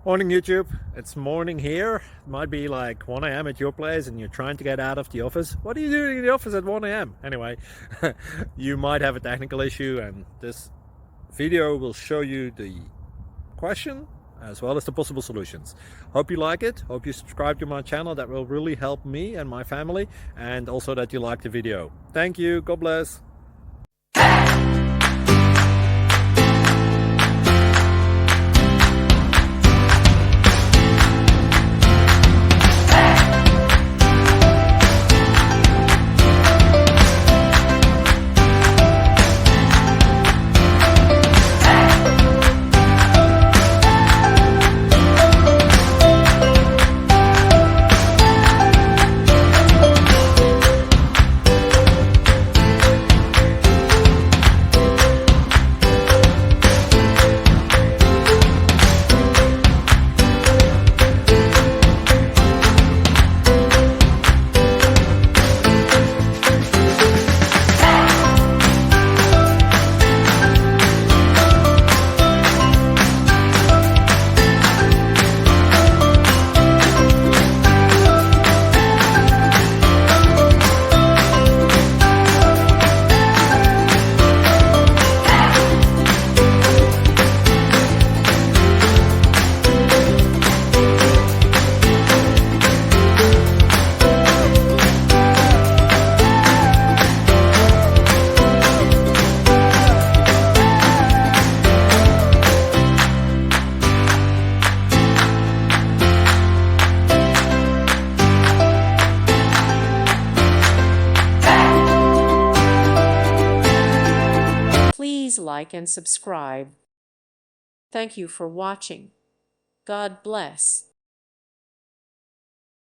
Morning YouTube, it's morning here. It might be like 1 a.m. at your place and you're trying to get out of the office. What are you doing in the office at 1 a.m.? Anyway, you might have a technical issue and this video will show you the question as well as the possible solutions. Hope you like it, hope you subscribe to my channel. That will really help me and my family, and also that you like the video. Thank you, God bless. Please like and subscribe. Thank you for watching. God bless.